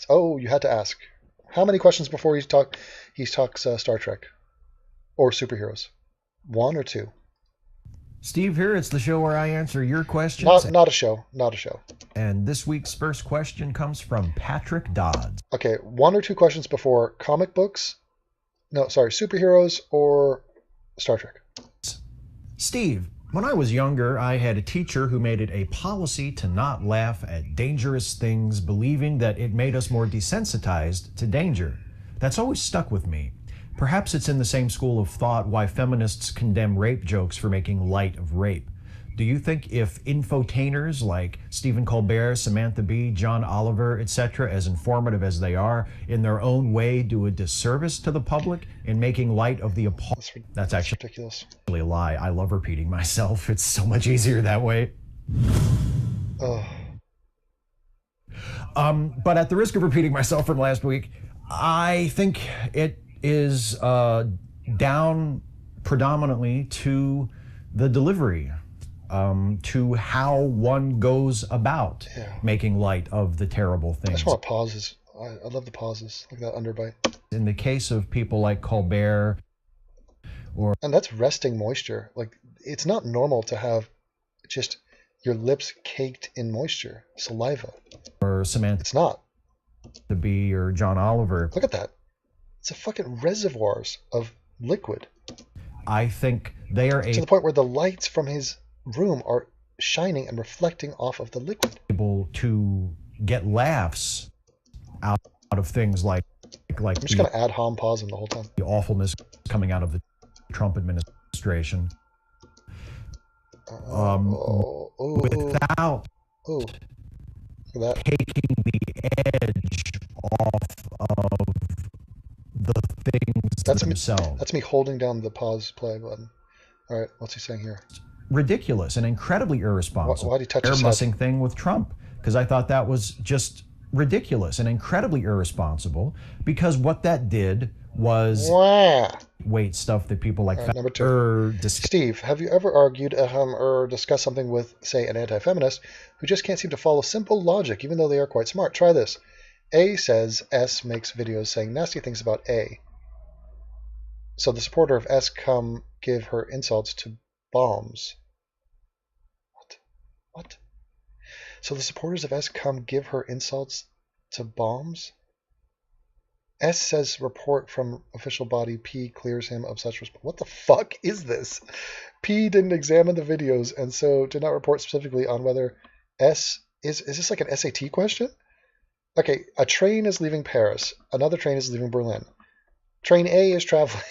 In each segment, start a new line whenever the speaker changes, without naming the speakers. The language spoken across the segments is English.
Oh, you had to ask. How many questions before he talks Star Trek or superheroes? One or two?
Steve here. It's the show where I answer your questions.
Not a show. Not a show.
And this week's first question comes from Patrick Dodds.
Okay, one or two questions before comic books. No, sorry, superheroes or Star Trek.
Steve, when I was younger, I had a teacher who made it a policy to not laugh at dangerous things, believing that it made us more desensitized to danger. That's always stuck with me. Perhaps it's in the same school of thought why feminists condemn rape jokes for making light of rape. Do you think if infotainers like Stephen Colbert, Samantha Bee, John Oliver, etc., as informative as they are, in their own way do a disservice to the public in making light of the appalling? That's actually
ridiculous.
A lie. I love repeating myself. It's so much easier that way.
Oh.
But at the risk of repeating myself from last week, I think it is down predominantly to the delivery. To how one goes about making light of the terrible things.
I just want pauses. I love the pauses, like that underbite.
In the case of people like Colbert,
and that's resting moisture. Like, it's not normal to have just your lips caked in moisture, saliva.
Or Samantha.
It's not.
The Bee or John Oliver.
Look at that. It's a fucking reservoirs of liquid.
I think they are
to the point where the lights from his room are shining and reflecting off of the liquid.
Able to get laughs out of things like
I'm just going to add hom pause in the whole time.
The awfulness coming out of the Trump administration. Without taking the edge off of the things themselves.
That's me holding down the pause play button. All right, what's he saying here?
Ridiculous and incredibly irresponsible.
Why did he touch his
head? Thing with Trump, because I thought that was just ridiculous and incredibly irresponsible, because what that did was stuff that people like
number two. Steve, have you ever argued or discussed something with, say, an anti-feminist who just can't seem to follow simple logic, even though they are quite smart? Try this. A says S makes videos saying nasty things about A. So the supporter of S come give her insults to bombs. What? So the supporters of S come give her insults to bombs? S says report from official body. P clears him of such response. What the fuck is this? P didn't examine the videos and so did not report specifically on whether S is this like an SAT question? Okay, a train is leaving Paris. Another train is leaving Berlin. Train A is traveling.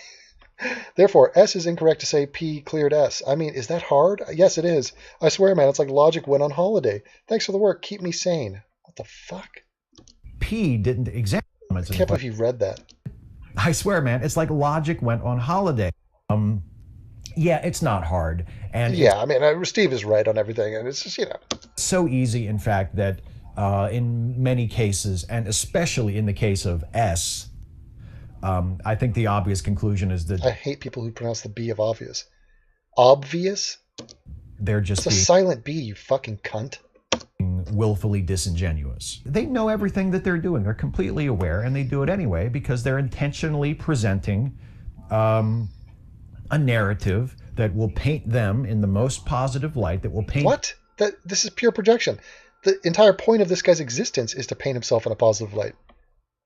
Therefore, S is incorrect to say P cleared S. I mean, is that hard? Yes, it is. I swear, man, it's like logic went on holiday. Thanks for the work. Keep me sane. What the fuck?
P didn't examine.
I can't believe you read that.
I swear, man, it's like logic went on holiday. Yeah, it's not hard. And
yeah, I mean, Steve is right on everything, and it's just,
so easy, in fact, that in many cases, and especially in the case of S, I think the obvious conclusion is that...
I hate people who pronounce the B of obvious. Obvious?
They're just...
It's a silent B, you fucking cunt.
Willfully disingenuous. They know everything that they're doing. They're completely aware, and they do it anyway because they're intentionally presenting a narrative that will paint them in the most positive light, that will paint...
What? This is pure projection. The entire point of this guy's existence is to paint himself in a positive light.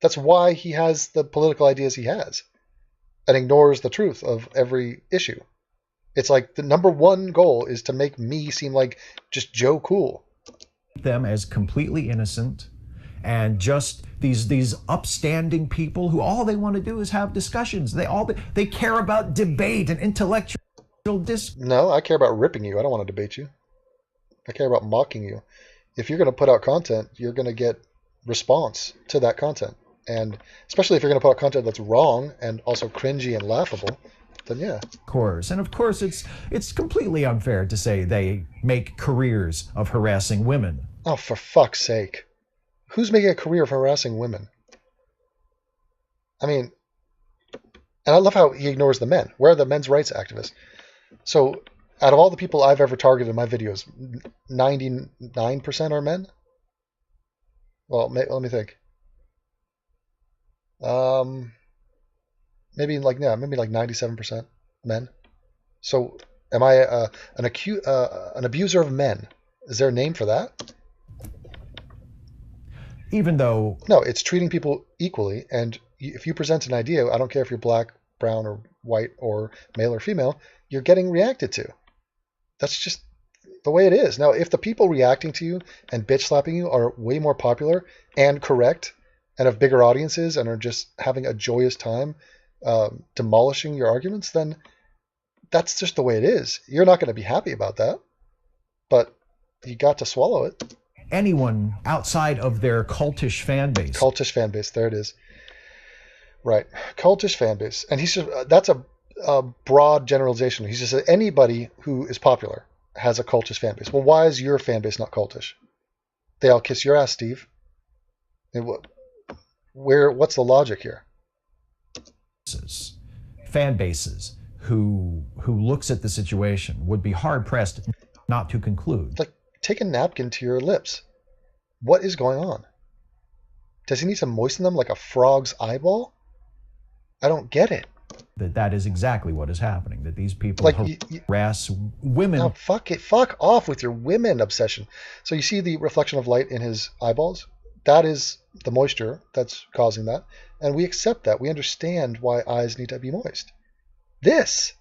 That's why he has the political ideas he has and ignores the truth of every issue. It's like the number one goal is to make me seem like just Joe Cool.
Them as completely innocent and just these upstanding people who all they want to do is have discussions. They care about debate and intellectual
No, I care about ripping you. I don't want to debate you. I care about mocking you. If you're going to put out content, you're going to get response to that content. And especially if you're going to put out content that's wrong and also cringy and laughable, then yeah.
Of course. And of course, it's completely unfair to say they make careers of harassing women.
Oh, for fuck's sake. Who's making a career of harassing women? I mean, and I love how he ignores the men. Where are the men's rights activists? So out of all the people I've ever targeted in my videos, 99% are men? Well, let me think. Um, maybe like 97% men. So am I an abuser of men? Is there a name for that?
Even though
No, it's treating people equally. And if you present an idea, I don't care if you're black, brown, or white, or male or female, you're getting reacted to. That's just the way it is. Now, if the people reacting to you and bitch slapping you are way more popular and correct and have bigger audiences and are just having a joyous time demolishing your arguments, then that's just the way it is. You're not going to be happy about that, but you got to swallow it.
anyone outside of their cultish fan base.
Cultish fan base. There it is. Right. Cultish fan base. And he's just, that's a broad generalization. He's just said anybody who is popular has a cultish fan base. Well, why is your fan base not cultish? They all kiss your ass, Steve. What's the logic here?
Fan bases who looks at the situation would be hard pressed not to conclude.
Like, take a napkin to your lips. What is going on? Does he need to moisten them like a frog's eyeball? I don't get it.
That is exactly what is happening. That these people harass women.
No, fuck it. Fuck off with your women obsession. So you see the reflection of light in his eyeballs? That is the moisture that's causing that. And we accept that. We understand why eyes need to be moist. This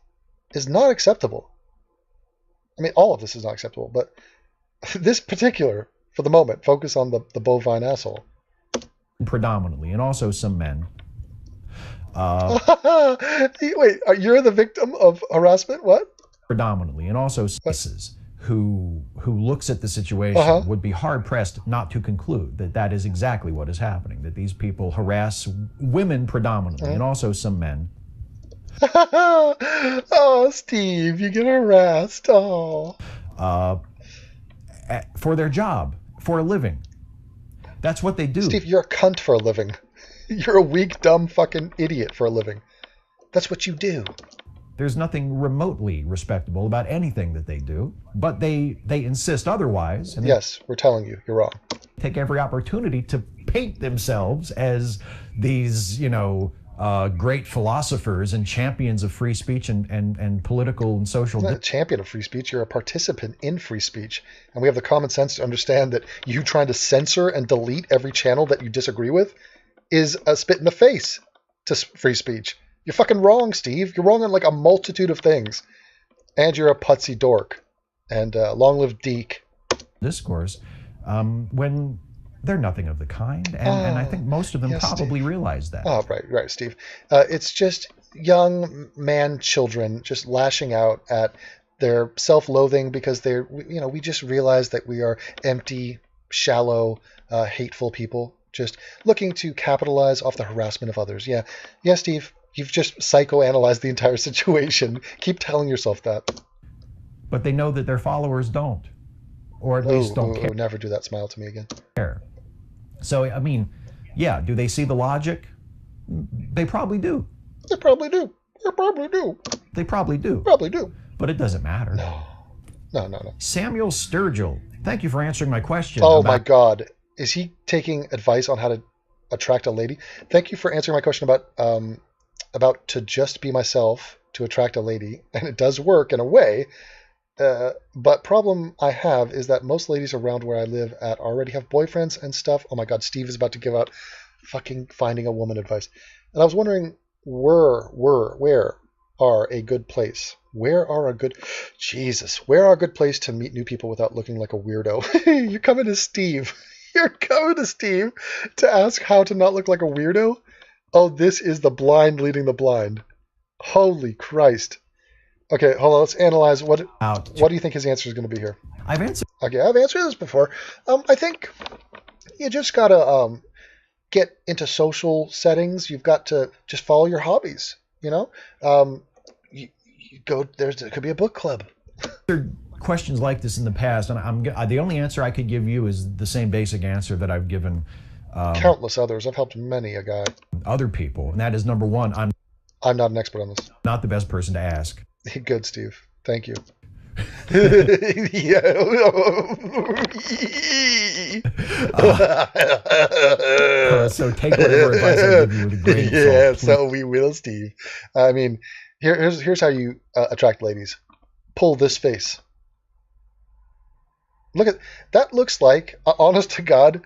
is not acceptable. I mean, all of this is not acceptable, but this particular, for the moment, focus on the bovine asshole.
Predominantly, and also some men.
Wait, you're the victim of harassment? What?
Predominantly, and also cases who looks at the situation would be hard pressed not to conclude that is exactly what is happening. That these people harass women predominantly, and also some men.
Oh, Steve, you get harassed. Oh.
For their job, for a living. That's what they do.
Steve, you're a cunt for a living. You're a weak, dumb fucking idiot for a living. That's what you do.
There's nothing remotely respectable about anything that they do, but they insist otherwise. And
yes, we're telling you, you're wrong.
Take every opportunity to paint themselves as these, great philosophers and champions of free speech and political and social.
You're not a champion of free speech. You're a participant in free speech. And we have the common sense to understand that you trying to censor and delete every channel that you disagree with is a spit in the face to free speech. You're fucking wrong, Steve. You're wrong on like a multitude of things. And you're a putsy dork. And long live Deke.
Discourse, when they're nothing of the kind. And I think most of them probably realize that.
Oh, right, Steve. It's just young man children just lashing out at their self-loathing because we just realize that we are empty, shallow, hateful people. Just looking to capitalize off the harassment of others. Yeah, Steve, you've just psychoanalyzed the entire situation. Keep telling yourself that.
But they know that their followers don't. Or at least don't care.
Never do that smile to me again.
So, I mean, yeah, do they see the logic? They probably do.
They probably do. They probably do.
They probably do.
Probably do.
But it doesn't matter.
No.
Samuel Sturgill, thank you for answering my question.
Oh, my God. Is he taking advice on how to attract a lady? Thank you for answering my question about to just be myself to attract a lady. And it does work in a way. But problem I have is that most ladies around where I live at already have boyfriends and stuff. Oh my God, Steve is about to give out fucking finding a woman advice. And I was wondering where are a good place? Where are a good place to meet new people without looking like a weirdo? You're coming to Steve. You're coming to Steve to ask how to not look like a weirdo? Oh, this is the blind leading the blind. Holy Christ. Okay, hold on. Let's analyze what do you think his answer is going to be here?
I've answered.
Okay, I've answered this before. I think you just got to get into social settings. You've got to just follow your hobbies, you go there could be a book club.
Questions like this in the past, and the only answer I could give you is the same basic answer that I've given
countless others. I've helped many a guy.
Other people, and that is number one. I'm
not an expert on this.
Not the best person to ask.
Good, Steve. Thank you.
So take whatever advice I give you with a grain of salt,
Yeah,
please.
so we will, Steve. I mean, here's how you attract ladies. Pull this face. Look at that. Looks like, honest to God,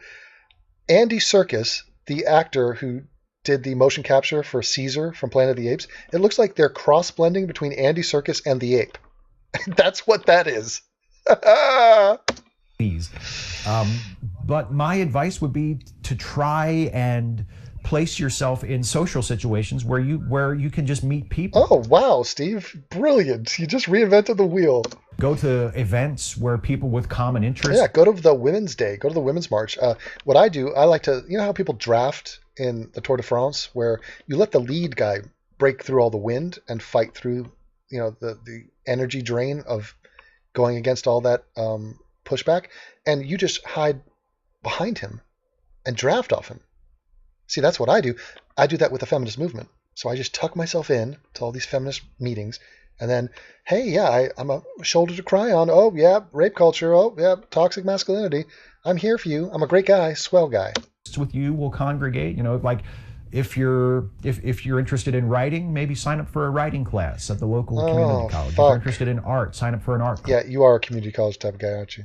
Andy Serkis, the actor who did the motion capture for Caesar from Planet of the Apes. It looks like they're cross blending between Andy Serkis and the ape. That's what that is.
Please. But my advice would be to try and place yourself in social situations where you can just meet people.
Oh, wow, Steve. Brilliant. You just reinvented the wheel.
Go to events where people with common interests.
Yeah, go to the Women's Day. Go to the Women's March. What I do, I like to, you know how people draft in the Tour de France, where you let the lead guy break through all the wind and fight through, the energy drain of going against all that pushback, and you just hide behind him and draft off him. See, that's what I do. I do that with the feminist movement. So I just tuck myself in to all these feminist meetings, and then, hey, yeah, I'm a shoulder to cry on. Oh, yeah, rape culture. Oh, yeah, toxic masculinity. I'm here for you. I'm a great guy, swell guy.
With you will congregate. Like if you're interested in writing, maybe sign up for a writing class at the local community college.
Fuck.
If you're interested in art, sign up for an art
Yeah, you are a community college type of guy, aren't you?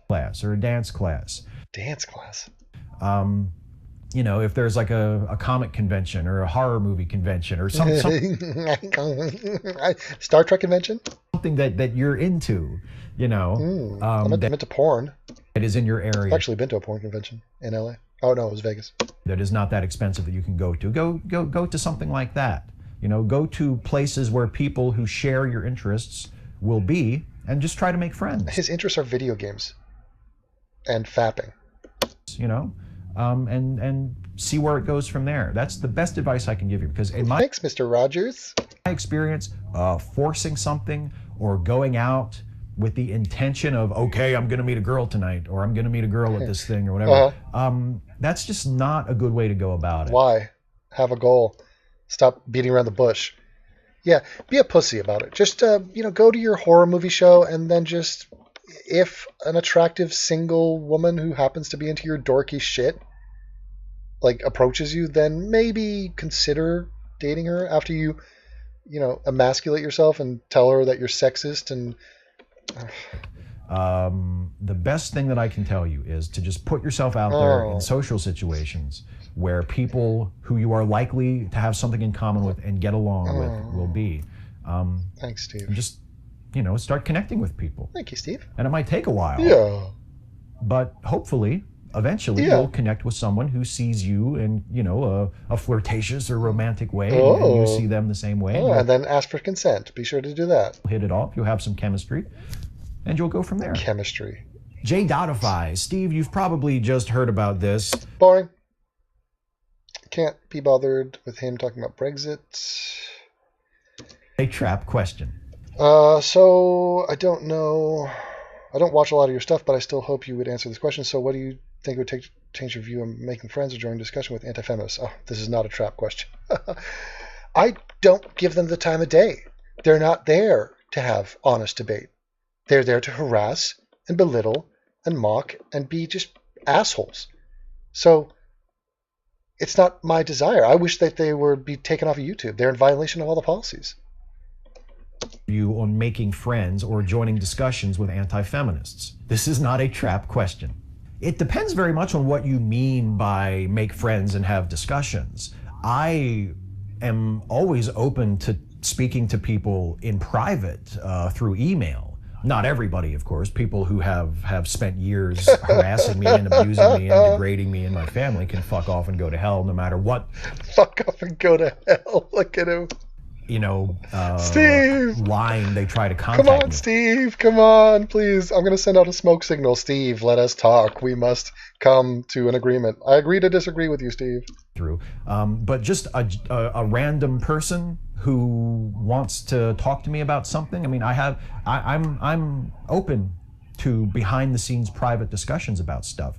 class or a dance class.
Dance class.
If there's like a comic convention or a horror movie convention or something
Star Trek convention?
something that you're into,
I'm into porn.
that is in your area.
I've actually been to a porn convention in LA. Oh no, it was Vegas.
That is not that expensive that you can go to. Go to something like that. Go to places where people who share your interests will be, and just try to make friends.
His interests are video games and fapping.
And see where it goes from there. That's the best advice I can give you, because in my
Thanks, Mr. Rogers.
experience, forcing something or going out with the intention of, okay, I'm going to meet a girl tonight, or I'm going to meet a girl at this thing or whatever, that's just not a good way to go about it.
Why? Have a goal. Stop beating around the bush. Yeah, be a pussy about it. Just, go to your horror movie show, and then just, if an attractive single woman who happens to be into your dorky shit, approaches you, then maybe consider dating her after you, emasculate yourself and tell her that you're sexist and...
The best thing that I can tell you is to just put yourself out there in social situations where people who you are likely to have something in common with and get along with will be.
Thanks, Steve.
And just, start connecting with people.
Thank you, Steve.
And it might take a while.
Yeah.
But hopefully, eventually, you'll connect with someone who sees you in, a flirtatious or romantic way, and you see them the same way.
And then ask for consent. Be sure to do that.
Hit it off. You'll have some chemistry, and you'll go from there.
Chemistry.
J.Dotify. Steve, you've probably just heard about this.
Boring. Can't be bothered with him talking about Brexit.
A trap question.
So I don't know. I don't watch a lot of your stuff, but I still hope you would answer this question. So what do you think it would take to change your view on making friends or joining discussion with anti-feminists? Oh, this is not a trap question. I don't give them the time of day. They're not there to have honest debate. They're there to harass and belittle and mock and be just assholes. So it's not my desire. I wish that they would be taken off of YouTube. They're in violation of all the policies.
You on making friends or joining discussions with anti-feminists. This is not a trap question. It depends very much on what you mean by make friends and have discussions. I am always open to speaking to people in private through email. Not everybody, of course. People who have spent years harassing me and abusing me and degrading me and my family can fuck off and go to hell no matter what.
Fuck off and go to hell. Look at him. Steve!
Line they try to contact
me. Come on,
me.
Steve. Come on, please. I'm going to send out a smoke signal. Steve, let us talk. We must come to an agreement. I agree to disagree with you, Steve.
But just a random person who wants to talk to me about something. I mean, I'm open to behind the scenes private discussions about stuff.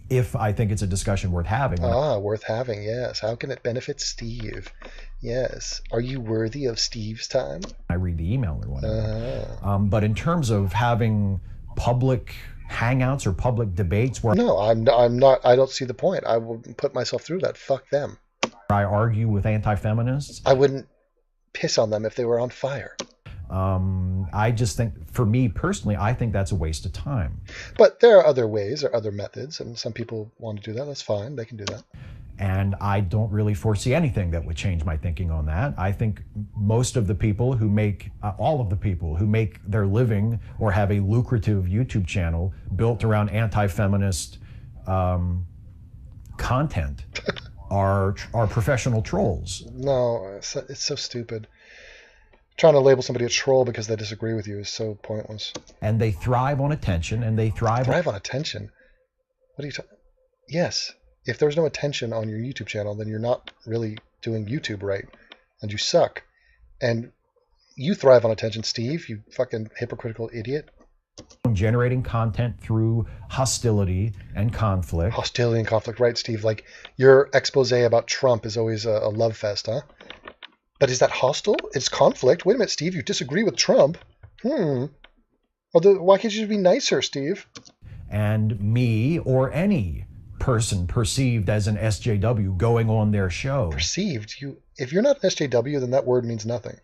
if I think it's a discussion worth having.
Ah, worth having, yes. How can it benefit Steve? Yes. Are you worthy of Steve's time?
I read the email or whatever. But in terms of having public hangouts or public debates where
No, I'm not. I don't see the point. I will put myself through that. Fuck them.
I argue with anti-feminists,
I wouldn't piss on them if they were on fire.
I just think, for me personally, I think that's a waste of time.
But there are other ways or other methods, and some people want to do that. That's fine. They can do that.
And I don't really foresee anything that would change my thinking on that. I think most of the people who make, all of the people who make their living or have a lucrative YouTube channel built around anti-feminist content are professional trolls.
No, it's so stupid. Trying to label somebody a troll because they disagree with you is so pointless.
And they thrive on attention, and they thrive
on attention? What are you talking? Yes. If there's no attention on your YouTube channel, then you're not really doing YouTube right, and you suck. And you thrive on attention, Steve, you fucking hypocritical idiot.
Generating content through hostility and conflict.
Hostility and conflict, right, Steve? Like, your expose about Trump is always a love fest, huh? But is that hostile? It's conflict. Wait a minute, Steve, you disagree with Trump? Well, why can't you just be nicer, Steve?
And me or any person perceived as an SJW going on their show.
Perceived? If you're not an SJW, then that word means nothing.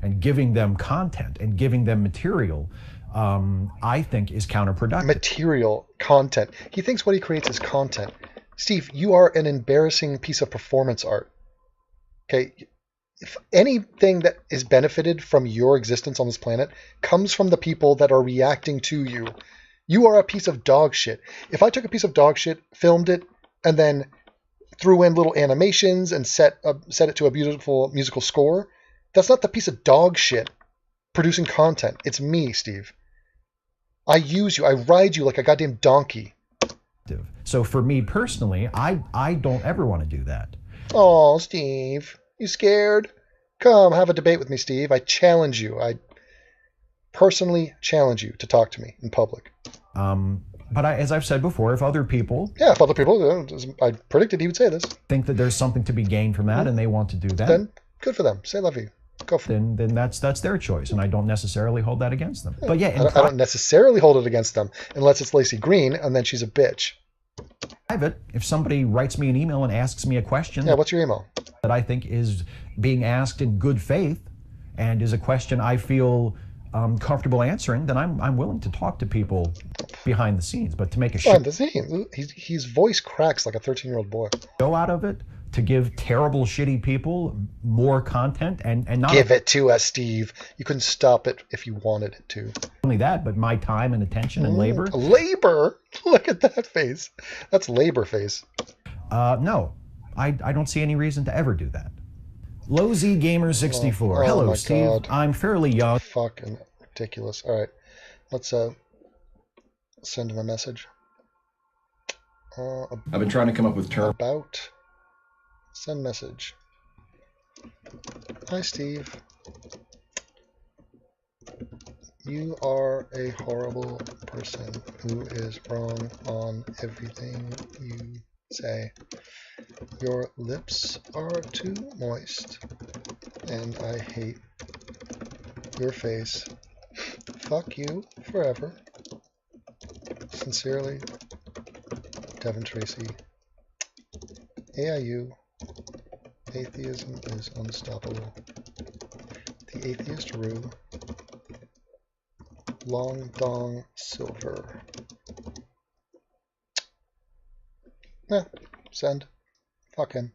And giving them content and giving them material, I think is counterproductive.
Material, content. He thinks what he creates is content. Steve, you are an embarrassing piece of performance art. Okay? If anything that is benefited from your existence on this planet comes from the people that are reacting to you, you are a piece of dog shit. If I took a piece of dog shit, filmed it, and then threw in little animations and set it to a beautiful musical score, that's not the piece of dog shit producing content. It's me, Steve. I use you. I ride you like a goddamn donkey.
So for me personally, I don't ever want to do that.
Oh, Steve. You scared? Come, have a debate with me, Steve. I challenge you. I personally challenge you to talk to me in public.
But as I've said before, if other people...
Yeah, if other people, I predicted he would say this.
Think that there's something to be gained from that and they want to do that.
Then good for them. Say love you. Go for it.
Then that's their choice, and I don't necessarily hold that against them. But yeah,
I don't necessarily hold it against them unless it's Lacey Green, and then she's a bitch.
Private, if somebody writes me an email and asks me a question...
Yeah, what's your email?
...that I think is being asked in good faith and is a question I feel comfortable answering, then I'm willing to talk to people behind the scenes. But to make a
behind the scenes, his voice cracks like a 13-year-old boy.
Show out of it, to give terrible, shitty people more content and not...
Give it to us, Steve. You couldn't stop it if you wanted it to.
Not only that, but my time and attention and labor.
Labor? Look at that face. That's labor face.
No, I don't see any reason to ever do that. Low Z Gamer 64. Hello, Steve. God. I'm fairly young.
Fucking ridiculous. All right, let's send him a message.
I've been trying to come up with terms.
About. Send message. Hi, Steve. You are a horrible person who is wrong on everything you say. Your lips are too moist, and I hate your face. Fuck you forever. Sincerely, Devon Tracy. AIU. Atheism is unstoppable. The Atheist Rue. Long Dong Silver. Send. Fuck him.